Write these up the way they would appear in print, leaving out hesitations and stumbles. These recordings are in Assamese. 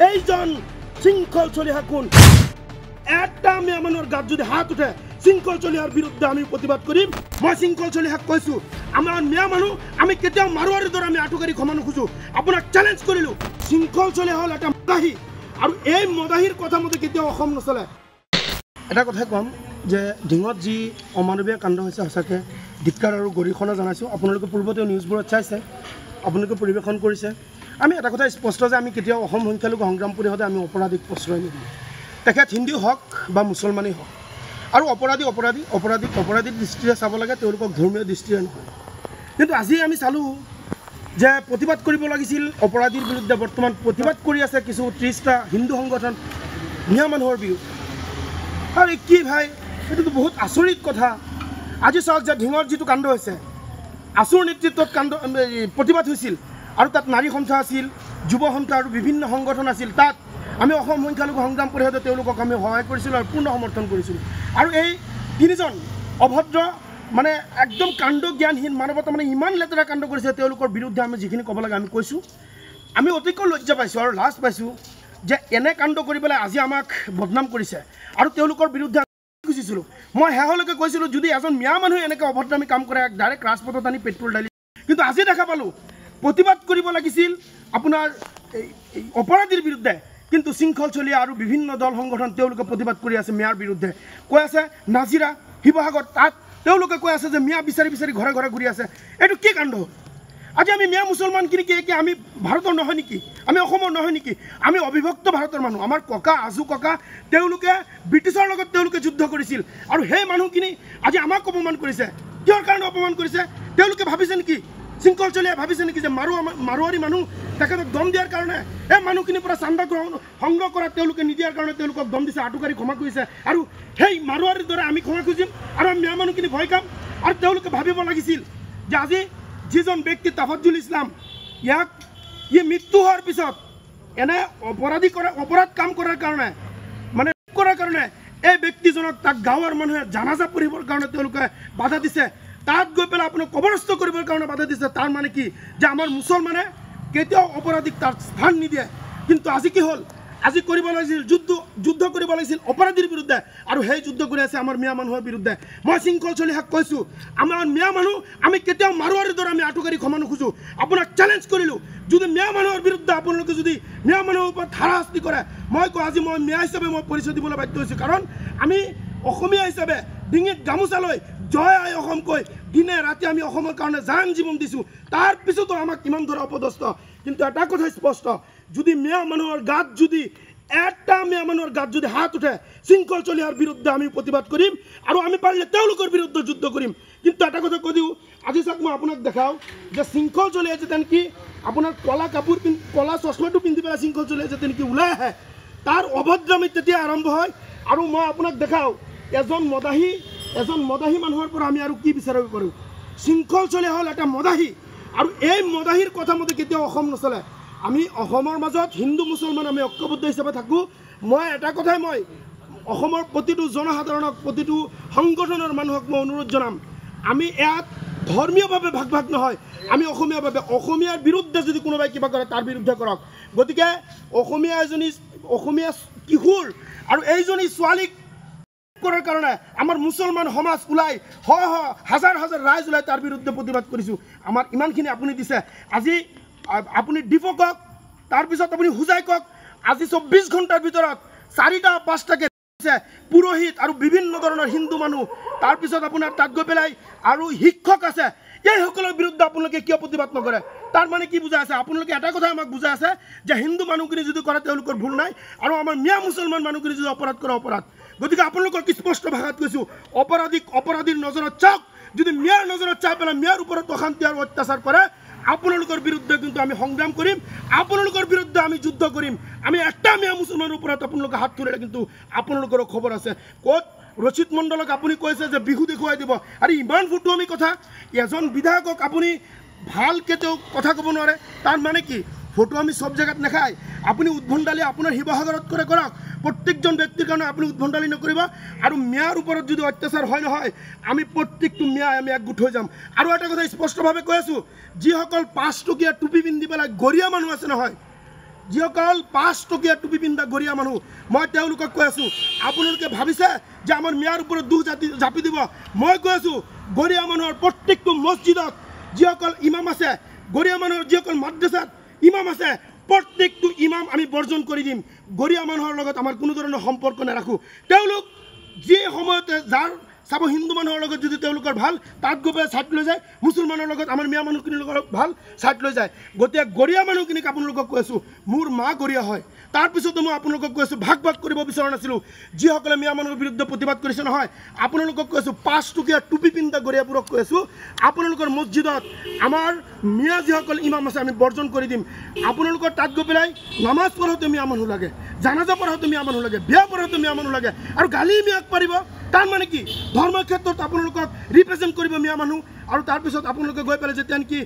এইজন শৃঙ্খল চলিহা কোন একটা মিয়া মানুহৰ গাত যদি হাত উঠে শৃঙ্খল চলিহাৰ বিৰুদ্ধে আমি প্ৰতিবাদ কৰিম মই শৃঙ্খল চলিহাক কৈছো আমাৰ মিয়া মানুহ আমি কেতিয়াও মাৰোৱাৰীৰ দৰে আমি আঁঠুকাৰি ক্ষমা নোখোজো আপোনাক চ্যালেঞ্জ কৰিলো শৃঙ্খল চলিহা হ'ল এটা মদাহী আৰু এই মদাহীৰ কথা মতে কেতিয়াও অসম নচলে এটা কথা কম যে ঢিঙত যি অমানৱীয় কাণ্ড হৈছে সঁচাকৈ ধিক্কাৰ আৰু গৰিহণা জনাইছোঁ আপোনালোকে পূৰ্বতে নিউজবোৰত চাইছে আপোনালোকে পৰিৱেশন কৰিছে আমি এটা কথা স্পষ্ট যে আমি কেতিয়াও অসম সংখ্যালঘু সংগ্ৰাম পৰিষদে আমি অপৰাধীক প্ৰশ্ৰয় নিদিওঁ তেখেত হিন্দু হওক বা মুছলমানেই হওক আৰু অপৰাধীৰ দৃষ্টিৰে চাব লাগে তেওঁলোকক ধৰ্মীয় দৃষ্টিৰে নহয় কিন্তু আজি আমি চালোঁ যে প্ৰতিবাদ কৰিব লাগিছিল অপৰাধীৰ বিৰুদ্ধে বৰ্তমান প্ৰতিবাদ কৰি আছে কিছু 30টা হিন্দু সংগঠন মিয়া মানুহৰ বিৰুদ্ধে আৰু কি ভাই এইটোতো বহুত আচৰিত কথা আজি চাওক যে ঢিঙৰ যিটো কাণ্ড হৈছে আছুৰ নেতৃত্বত কাণ্ড প্ৰতিবাদ হৈছিল আৰু তাত নাৰী সন্থা আছিল যুৱ সন্থা আৰু বিভিন্ন সংগঠন আছিল তাত আমি অসম সংখ্যালঘু সংগ্ৰাম পৰিষদে তেওঁলোকক আমি সহায় কৰিছিলোঁ আৰু পূৰ্ণ সমৰ্থন কৰিছিলোঁ আৰু এই তিনিজন অভদ্ৰ মানে একদম কাণ্ড জ্ঞানহীন মানৱতা মানে ইমান লেতেৰা কাণ্ড কৰিছে তেওঁলোকৰ বিৰুদ্ধে আমি যিখিনি ক'ব লাগে আমি কৈছোঁ আমি অতিকৈ লজ্জা পাইছোঁ আৰু লাজ পাইছোঁ যে এনে কাণ্ড কৰি পেলাই আজি আমাক বদনাম কৰিছে আৰু তেওঁলোকৰ বিৰুদ্ধে খুজিছিলোঁ মই শেহলৈকে কৈছিলোঁ যদি এজন মিয়া মানুহে এনেকৈ অভদ্ৰামী কাম কৰে ডাইৰেক্ট ৰাজপথত আনি পেট্ৰল ঢালি কিন্তু আজি দেখা পালোঁ প্ৰতিবাদ কৰিব লাগিছিল আপোনাৰ অপৰাধীৰ বিৰুদ্ধে কিন্তু শৃংখল চলিয়া আৰু বিভিন্ন দল সংগঠন তেওঁলোকে প্ৰতিবাদ কৰি আছে মিয়াৰ বিৰুদ্ধে কৈ আছে নাজিৰা শিৱসাগৰ তাত তেওঁলোকে কৈ আছে যে মিয়া বিচাৰি বিচাৰি ঘৰে ঘৰে ঘূৰি আছে এইটো কি কাণ্ড আজি আমি মিয়া মুছলমানখিনি কি আমি ভাৰতৰ নহয় নেকি আমি অসমৰ নহয় নেকি আমি অবিভক্ত ভাৰতৰ মানুহ আমাৰ ককা আজু ককা তেওঁলোকে ব্ৰিটিছৰ লগত তেওঁলোকে যুদ্ধ কৰিছিল আৰু সেই মানুহখিনি আজি আমাক অপমান কৰিছে কিহৰ কাৰণে অপমান কৰিছে তেওঁলোকে ভাবিছে নেকি শৃংখল চলিয়াই ভাবিছে নেকি যে মাৰোৱাৰী মানুহ তেখেতক দম দিয়াৰ কাৰণে এই মানুহখিনিৰ পৰা চান্দা সংগ্ৰহ কৰা তেওঁলোকে নিদিয়াৰ কাৰণে তেওঁলোকক দম দিছে আঁঠুকাৰি ক্ষমা কৰিছে আৰু সেই মাৰোৱাৰীৰ দৰে আমি ক্ষমা খুজিম আৰু আমি মিয়া মানুহখিনি ভয় খাম আৰু তেওঁলোকে ভাবিব লাগিছিল যে আজি যিজন ব্যক্তি তাফাজ্জুল ইছলাম ইয়াক মৃত্যু হোৱাৰ পিছত এনে অপৰাধ কাম কৰাৰ কাৰণে এই ব্যক্তিজনক তাক গাঁৱৰ মানুহে জানাজা পঢ়িবৰ কাৰণে তেওঁলোকে বাধা দিছে তাত গৈ পেলাই আপোনাক কবৰস্থ কৰিবৰ কাৰণে বাধা দিছে তাৰ মানে কি যে আমাৰ মুছলমানে কেতিয়াও অপৰাধীক তাৰ স্থান নিদিয়ে কিন্তু আজি কি হ'ল আজি কৰিব লাগিছিল যুদ্ধ কৰিব লাগিছিল অপৰাধীৰ বিৰুদ্ধে আৰু সেই যুদ্ধ কৰি আছে আমাৰ মিয়া মানুহৰ বিৰুদ্ধে মই শৃংখল চলিহাক কৈছোঁ আমাৰ মিয়া মানুহ আমি কেতিয়াও মাৰোৱাৰীৰ দৰে আমি আঁঠুকাৰি ক্ষমা নোখোজোঁ আপোনাক চ্যালেঞ্জ কৰিলোঁ যদি মিয়া মানুহৰ বিৰুদ্ধে আপোনালোকে যদি মিয়া মানুহৰ ওপৰত হাৰাশাস্তি কৰে মই কওঁ আজি মই মিয়া হিচাপে মই পৰিচয় দিবলৈ বাধ্য হৈছোঁ কাৰণ আমি অসমীয়া হিচাপে ডিঙিত গামোচা লৈ জয় আই অসম কৈ দিনে ৰাতি আমি অসমৰ কাৰণে জান জীৱন দিছোঁ তাৰ পিছতো আমাক কিমান দৰে অপদস্থ কিন্তু এটা কথা স্পষ্ট যদি মিয়া মানুহৰ গাত যদি এটা মিয়া মানুহৰ গাত যদি হাত উঠে শৃংখল চলিহাৰ বিৰুদ্ধে আমি প্ৰতিবাদ কৰিম আৰু আমি পাৰিলে তেওঁলোকৰ বিৰুদ্ধে যুদ্ধ কৰিম কিন্তু এটা কথা কৈ দিওঁ আজি চাওক মই আপোনাক দেখাওঁ যে শৃংখল চলিয়া যে তেনেকৈ আপোনাৰ কলা কাপোৰ কলা চশমাটো পিন্ধি পেলাই শৃংখল চলিয়া যে তেনেকৈ ওলাই আহে তাৰ অভদ্ৰামী তেতিয়া আৰম্ভ হয় আৰু মই আপোনাক দেখাওঁ এজন মদাহী মানুহৰ পৰা আমি আৰু কি বিচাৰিব পাৰোঁ শৃংখল চলিয়া হ'ল এটা মদাহী আৰু এই মদাহীৰ কথা মতে কেতিয়াও অসম নচলে আমি অসমৰ মাজত হিন্দু মুছলমান আমি ঐক্যবদ্ধ হিচাপে থাকোঁ মই এটা কথাই মই অসমৰ প্ৰতিটো জনসাধাৰণক প্ৰতিটো সংগঠনৰ মানুহক মই অনুৰোধ জনাম আমি ইয়াত ধৰ্মীয়ভাৱে ভাগ নহয় আমি অসমীয়াৰ বিৰুদ্ধে যদি কোনোবাই কিবা কৰে তাৰ বিৰুদ্ধে কৰক গতিকে অসমীয়া কিশোৰ আৰু এইজনী ছোৱালীক কৰাৰ কাৰণে আমাৰ মুছলমান সমাজ ওলাই হাজাৰ ৰাইজ ওলাই তাৰ বিৰুদ্ধে প্ৰতিবাদ কৰিছোঁ আমাৰ ইমানখিনি আপুনি দিছে আজি আপুনি ডিফক তাৰপিছত আপুনি হুজাই কওক আজি 24 ঘণ্টাৰ ভিতৰত 4টা 5টাকে পুৰোহিত আৰু বিভিন্ন ধৰণৰ হিন্দু মানুহ তাৰপিছত আপোনাৰ তাত গৈ পেলাই আৰু শিক্ষক আছে এইসকলৰ বিৰুদ্ধে আপোনালোকে কিয় প্ৰতিবাদ নকৰে তাৰ মানে কি বুজাই আছে আপোনালোকে এটা কথা আমাক বুজাই আছে যে হিন্দু মানুহখিনি যদি কৰে তেওঁলোকৰ ভুল নাই আৰু আমাৰ মিয়া মুছলমান মানুহখিনি যদি অপৰাধ কৰে অপৰাধ গতিকে আপোনালোকৰ স্পষ্ট ভাষাত কৈছোঁ অপৰাধীৰ নজৰত চাওক যদি মিয়াৰ নজৰত চাই পেলাই মিয়াৰ ওপৰত অশান্তি আৰু অত্যাচাৰ কৰে আপোনালোকৰ বিৰুদ্ধে কিন্তু আমি সংগ্ৰাম কৰিম আপোনালোকৰ বিৰুদ্ধে আমি যুদ্ধ কৰিম আমি এটা মিয়া মুছলমানৰ ওপৰত আপোনালোকে হাত তুলিলে কিন্তু আপোনালোকৰো খবৰ আছে ক'ত ৰচিত মণ্ডলক আপুনি কৈছে যে বিহু দেখুৱাই দিব আৰু ইমান ফুটুৱামি কথা এজন বিধায়কক আপুনি ভালকৈ তেওঁ কথা ক'ব নোৱাৰে তাৰ মানে কি ফটুৱামি সব জায়গাত নাখায় আপুনি উদ্ভণ্ডালি আপোনাৰ শিৱসাগৰত কৰক প্ৰত্যেকজন ব্যক্তিৰ কাৰণে আপুনি উদ্ভণ্ডালি নকৰিব আৰু মিয়াৰ ওপৰত যদি অত্যাচাৰ হয় নহয় আমি প্ৰত্যেকটো মিয়াই আমি একগোট হৈ যাম আৰু এটা কথা স্পষ্টভাৱে কৈ আছোঁ যিসকল 5 টকীয়া টুপি পিন্ধি পেলাই গৰিয়া মানুহ আছে নহয় যিসকল 5 টকীয়া টুপি পিন্ধা গৰিয়া মানুহ মই তেওঁলোকক কৈ আছোঁ আপোনালোকে ভাবিছে যে আমাৰ মিয়াৰ ওপৰত দুখ জাপি দিব মই কৈ আছোঁ গৰিয়া মানুহৰ প্ৰত্যেকটো মছজিদত যিসকল ইমাম আছে গৰিয়া মানুহৰ যিসকল মাদ্ৰাছাত ইমাম আছে প্ৰত্যেকটো ইমাম আমি বৰ্জন কৰি দিম গৰিয়া মানুহৰ লগত আমাৰ কোনো ধৰণৰ সম্পৰ্ক নাৰাখোঁ তেওঁলোক যি সময়তে যাৰ চাব হিন্দু মানুহৰ লগত যদি তেওঁলোকৰ ভাল তাত গৈ পেলাই ছাইড লৈ যায় মুছলমানৰ লগত আমাৰ মিয়া মানুহখিনিৰ লগত ভাল ছাইড লৈ যায় গতিকে গৰিয়া মানুহখিনিক আপোনালোকক কৈ আছোঁ মোৰ মা গৰিয়া হয় তাৰপিছতো মই আপোনালোকক কৈ আছোঁ ভাগ কৰিব বিচৰা নাছিলোঁ যিসকলে মিয়া মানুহৰ বিৰুদ্ধে প্ৰতিবাদ কৰিছে নহয় আপোনালোকক কৈ আছোঁ 5 টকীয়া টুপি পিন্ধা গৰিয়াবোৰক কৈ আছোঁ আপোনালোকৰ মছজিদত আমাৰ মিয়া যিসকল ইমাম আছে আমি বৰ্জন কৰি দিম আপোনালোকৰ তাত গৈ পেলাই নামাজ পঢ়োঁতে মিয়া মানুহ লাগে জানাজা পঢ়োঁতে মিয়া মানুহ লাগে বিয়া পঢ়োঁতে মিয়া মানুহ লাগে আৰু গালি মিয়াক পাৰিব তাৰ মানে কি ধৰ্মৰ ক্ষেত্ৰত আপোনালোকক ৰিপ্ৰেজেণ্ট কৰিব মিয়া মানুহ আৰু তাৰপিছত আপোনালোকে গৈ পেলাই যেতিয়া নেকি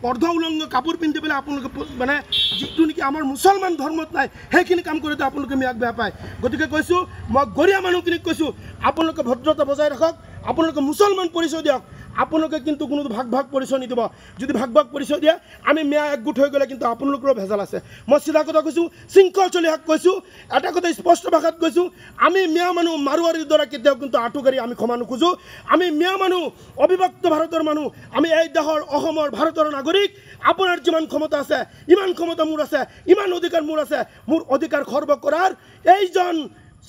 অৰ্ধ উলংগ কাপোৰ পিন্ধি পেলাই আপোনালোকে মানে যিটো নেকি আমাৰ মুছলমান ধৰ্মত নাই সেইখিনি কাম কৰোঁতে আপোনালোকে মিয়াক বেয়া পায় গতিকে কৈছোঁ মই গৰিয়া মানুহখিনিক কৈছোঁ আপোনালোকে ভদ্ৰতা বজাই ৰাখক আপোনালোকে মুছলমান পৰিচয় দিয়ক আপোনালোকে কিন্তু কোনো ভাগ পৰিচয় নিদিব যদি ভাগ পৰিচয় দিয়ে আমি মিয়া একগোট হৈ গ'লে কিন্তু আপোনালোকৰো ভেজাল আছে মই চিধা কথা কৈছোঁ শৃংখল চলিহাক কৈছোঁ এটা কথা স্পষ্ট ভাষাত কৈছোঁ আমি মিয়া মানুহ মাৰোৱাৰীৰ দ্বাৰা কেতিয়াও কিন্তু আঁঠুকাৰি আমি ক্ষমা নোখোজোঁ আমি মিয়া মানুহ অবিভক্ত ভাৰতৰ মানুহ আমি এই দেশৰ অসমৰ ভাৰতৰ নাগৰিক আপোনাৰ যিমান ক্ষমতা আছে ইমান ক্ষমতা মোৰ আছে ইমান অধিকাৰ মোৰ আছে মোৰ অধিকাৰ খৰ্ব কৰাৰ এইজন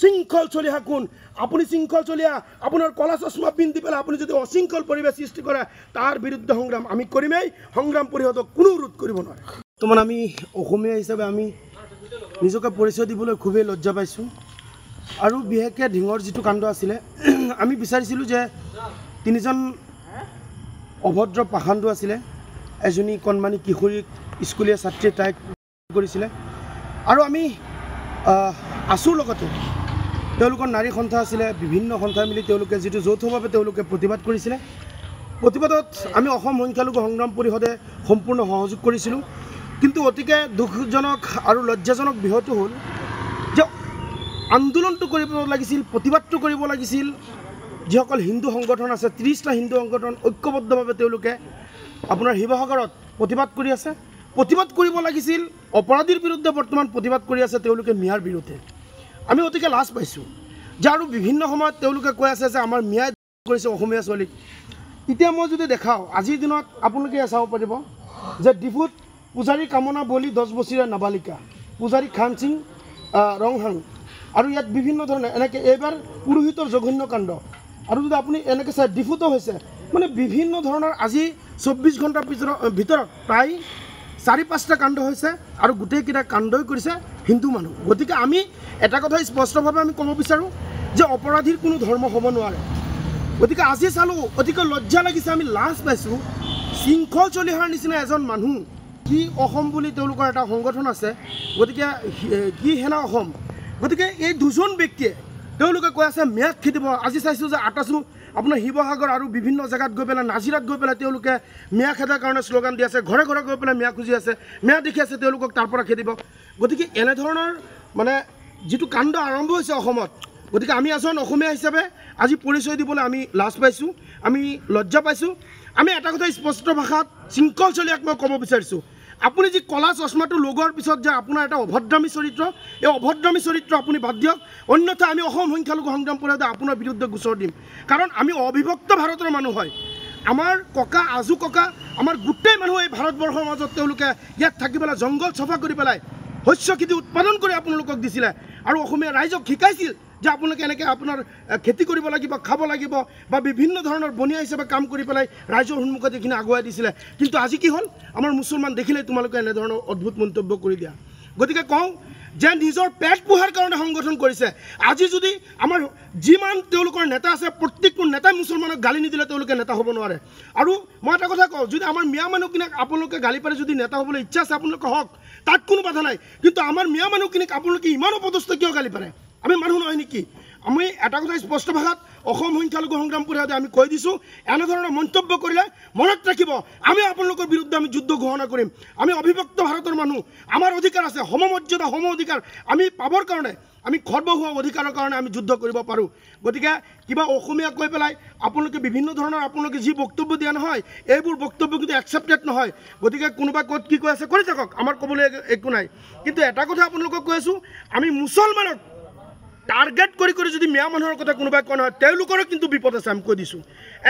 শৃংখল চলিহা কোন আপুনি শৃংখল চলিয়া আপোনাৰ কলা চশমা পিন্ধি পেলাই আপুনি যদি অশৃংখল পৰিৱেশ সৃষ্টি কৰে তাৰ বিৰুদ্ধে সংগ্ৰাম আমি কৰিমেই সংগ্ৰাম পৰিষদক কোনো ৰোধ কৰিব নোৱাৰে বৰ্তমান আমি অসমীয়া হিচাপে আমি নিজকে পৰিচয় দিবলৈ খুবেই লজ্জা পাইছোঁ আৰু বিশেষকৈ ঢিঙৰ যিটো কাণ্ড আছিলে আমি বিচাৰিছিলোঁ যে তিনিজন অভদ্ৰ পাষাণ্ডু আছিলে এজনী কণমানি কিশোৰীক স্কুলীয়া ছাত্ৰীয়ে তাইক কৰিছিলে আৰু আমি আছোঁ লগতে তেওঁলোকৰ নাৰী সন্থা আছিলে বিভিন্ন সন্থা মিলি তেওঁলোকে যিটো যৌথভাৱে তেওঁলোকে প্ৰতিবাদ কৰিছিলে প্ৰতিবাদত আমি অসম সংখ্যালঘু সংগ্ৰাম পৰিষদে সম্পূৰ্ণ সহযোগ কৰিছিলোঁ কিন্তু অতিকে দুখজনক আৰু লজ্জাজনক বিষয়টো হ'ল যে আন্দোলনটো কৰিব লাগিছিল প্ৰতিবাদটো কৰিব লাগিছিল যিসকল হিন্দু সংগঠন আছে 30টা হিন্দু সংগঠন ঐক্যবদ্ধভাৱে তেওঁলোকে আপোনাৰ শিৱসাগৰত প্ৰতিবাদ কৰি আছে প্ৰতিবাদ কৰিব লাগিছিল অপৰাধীৰ বিৰুদ্ধে বৰ্তমান প্ৰতিবাদ কৰি আছে তেওঁলোকে মিয়াৰ বিৰুদ্ধে আমি অতিকে লাজ পাইছোঁ যে আৰু বিভিন্ন সময়ত তেওঁলোকে কৈ আছে যে আমাৰ মিয়াই কৰিছে অসমীয়া ছোৱালীক এতিয়া মই যদি দেখাওঁ আজিৰ দিনত আপোনালোকে চাব পাৰিব যে ডিফুত পূজাৰী কামনা বলি 10 বছৰীয়া নাবালিকা পূজাৰী খান সিং ৰংহাং আৰু ইয়াত বিভিন্ন ধৰণে এনেকৈ এইবাৰ পুৰোহিতৰ জঘন্য কাণ্ড আৰু যদি আপুনি এনেকৈ চাই ডিফুতো হৈছে মানে বিভিন্ন ধৰণৰ আজি 24 ঘণ্টাৰ ভিতৰত প্ৰায় 4-5টা কাণ্ড হৈছে আৰু গোটেইকেইটা কাণ্ডই কৰিছে হিন্দু মানুহ গতিকে আমি এটা কথা স্পষ্টভাৱে আমি ক'ব বিচাৰোঁ যে অপৰাধীৰ কোনো ধৰ্ম হ'ব নোৱাৰে গতিকে আজি চালোঁ অতিকে লজ্জা লাগিছে আমি লাজ পাইছোঁ শৃংখল চলিহাৰ নিচিনা এজন মানুহ কি অসম বুলি তেওঁলোকৰ এটা সংগঠন আছে গতিকে কি সেনা অসম গতিকে এই দুজন ব্যক্তিয়ে তেওঁলোকে কৈ আছে মিয়াক খেদিব আজি চাইছোঁ যে আটাচু আপোনাৰ শিৱসাগৰ আৰু বিভিন্ন জেগাত গৈ পেলাই নাজিৰাত গৈ পেলাই তেওঁলোকে মিয়া খেদাৰ কাৰণে শ্লোগান দি আছে ঘৰে ঘৰে গৈ পেলাই মিয়া খুজি আছে মিয়া দেখি আছে তেওঁলোকক তাৰ পৰা খেদিব গতিকে এনেধৰণৰ মানে যিটো কাণ্ড আৰম্ভ হৈছে অসমত গতিকে আমি এজন অসমীয়া হিচাপে আজি পৰিচয় দিবলৈ আমি লাজ পাইছোঁ আমি লজ্জা পাইছোঁ আমি এটা কথা স্পষ্ট ভাষাত শৃংখল চলিয়াক মই ক'ব বিচাৰিছোঁ আপুনি যি কলা চশমাটো লগোৱাৰ পিছত যে আপোনাৰ এটা অভদ্ৰামী চৰিত্ৰ এই অভদ্ৰামী চৰিত্ৰ আপুনি বাদ দিয়ক অন্যথা আমি অসম সংখ্যালঘু সংগ্ৰাম পৰিষদে আপোনাৰ বিৰুদ্ধে গোচৰ দিম কাৰণ আমি অবিভক্ত ভাৰতৰ মানুহ হয় আমাৰ ককা আজু ককা আমাৰ গোটেই মানুহ এই ভাৰতবৰ্ষৰ মাজত তেওঁলোকে ইয়াত থাকি পেলাই জংঘল চফা কৰি পেলাই শস্য খেতি উৎপাদন কৰি আপোনালোকক দিছিলে আৰু অসমীয়া ৰাইজক শিকাইছিল যে আপোনালোকে এনেকৈ আপোনাৰ খেতি কৰিব লাগিব খাব লাগিব বা বিভিন্ন ধৰণৰ বনিয়া হিচাপে কাম কৰি পেলাই ৰাইজৰ সন্মুখত এইখিনি আগুৱাই দিছিলে কিন্তু আজি কি হ'ল আমাৰ মুছলমান দেখিলে তোমালোকে এনেধৰণৰ অদ্ভুত মন্তব্য কৰি দিয়া গতিকে কওঁ যে নিজৰ পেট পোহাৰ কাৰণে সংগঠন কৰিছে আজি যদি আমাৰ যিমান তেওঁলোকৰ নেতা আছে প্ৰত্যেকটো নেতাই মুছলমানক গালি নিদিলে তেওঁলোকে নেতা হ'ব নোৱাৰে আৰু মই এটা কথা কওঁ যদি আমাৰ মিয়া মানুহখিনিক আপোনালোকে গালি পাৰে যদি নেতা হ'বলৈ ইচ্ছা আছে আপোনালোকে হওক তাত কোনো বাধা নাই কিন্তু আমাৰ মিয়া মানুহখিনিক আপোনালোকে ইমান অপদস্থ কিয় গালি পাৰে আমি মানুহ নহয় নেকি আমি এটা কথা স্পষ্ট ভাষাত অসম সংখ্যালঘু সংগ্ৰাম পৰিষদে আমি কৈ দিছোঁ এনেধৰণৰ মন্তব্য কৰিলে মনত ৰাখিব আমি আপোনালোকৰ বিৰুদ্ধে আমি যুদ্ধ ঘোষণা কৰিম আমি অবিভক্ত ভাৰতৰ মানুহ আমাৰ অধিকাৰ আছে সমমৰ্যাদা সম অধিকাৰ আমি পাবৰ কাৰণে আমি খৰ্ব হোৱা অধিকাৰৰ কাৰণে আমি যুদ্ধ কৰিব পাৰোঁ গতিকে কিবা অসমীয়া কৈ পেলাই আপোনালোকে বিভিন্ন ধৰণৰ আপোনালোকে যি বক্তব্য দিয়া নহয় এইবোৰ বক্তব্য কিন্তু একচেপ্টেড নহয় গতিকে কোনোবা ক'ত কি কৈ আছে কৰি থাকক আমাৰ ক'বলৈ একো নাই কিন্তু এটা কথা আপোনালোকক কৈ আছোঁ আমি মুছলমানক টাৰ্গেট কৰি কৰি যদি মিয়া মানুহৰ কথা কোনোবাই কোৱা নহয় তেওঁলোকৰো কিন্তু বিপদ আছে আমি কৈ দিছোঁ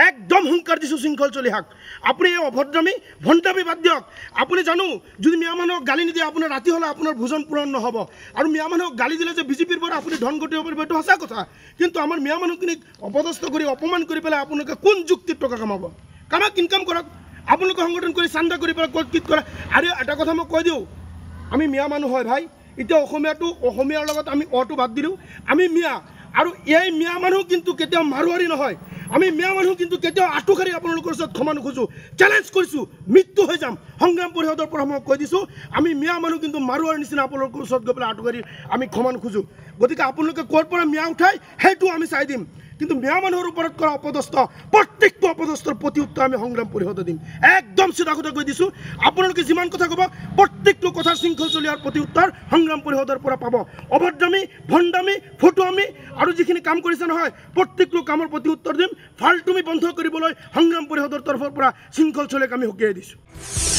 একদম হুংকাৰ দিছোঁ শৃংখল চলিহাক আপুনি এই অভদ্ৰামী ভণ্ডামী বাদ দিয়ক আপুনি জানো যদি মিয়া মানুহক গালি নিদিয়ে আপোনাৰ ৰাতি হ'লে আপোনাৰ ভোজন পূৰণ নহ'ব আৰু মিয়া মানুহক গালি দিলে যে বিজেপিৰ পৰা আপুনি ধন ঘটিব পাৰিব এইটো সঁচা কথা কিন্তু আমাৰ মিয়া মানুহখিনিক অপদস্থ কৰি অপমান কৰি পেলাই আপোনালোকে কোন যুক্তিত টকা কামাব কামাক ইনকাম কৰক আপোনালোকে সংগঠন কৰি চান্দা কৰি পেলাই ক'ত কি কৰে আৰু এটা কথা মই কৈ দিওঁ আমি মিয়া মানুহ হয় ভাই এতিয়া অসমীয়াৰ লগত আমি অটো বাদ দিলোঁ আমি মিয়া আৰু এই মিয়া মানুহ কিন্তু কেতিয়াও মাৰোৱাৰী নহয় আমি মিয়া মানুহ কিন্তু কেতিয়াও আঁঠুকাৰি আপোনালোকৰ ওচৰত ক্ষমা নোখোজোঁ চেলেঞ্জ কৰিছোঁ মৃত্যু হৈ যাম সংগ্ৰাম পৰিষদৰ পৰা মই কৈ দিছোঁ আমি মিয়া মানুহ কিন্তু মাৰোৱাৰ নিচিনা আপোনালোকৰ ওচৰত গৈ পেলাই আঁঠুকাৰি আমি ক্ষমা নোখোজোঁ গতিকে আপোনালোকে ক'ৰ পৰা মিয়া উঠাই সেইটো আমি চাই দিম কিন্তু মিয়া মানুহৰ ওপৰত কৰা অপদস্থ প্ৰত্যেকটো অপদস্থৰ প্ৰতি উত্তৰ আমি সংগ্ৰাম পৰিষদে দিম একদম চিধা কথা কৈ দিছোঁ আপোনালোকে যিমান কথা ক'ব প্ৰত্যেকটো কথাৰ শৃংখল চলিহাৰ প্ৰতি উত্তৰ সংগ্ৰাম পৰিষদৰ পৰা পাব অভদ্ৰামী ভণ্ডামী ফটুৱামী আৰু যিখিনি কাম কৰিছে নহয় প্ৰত্যেকটো কামৰ প্ৰতি উত্তৰ দিম ফাল্টুমি বন্ধ কৰিবলৈ সংগ্ৰাম পৰিষদৰ তৰফৰ পৰা শৃংখল চলিহাক আমি সকীয়াই দিছোঁ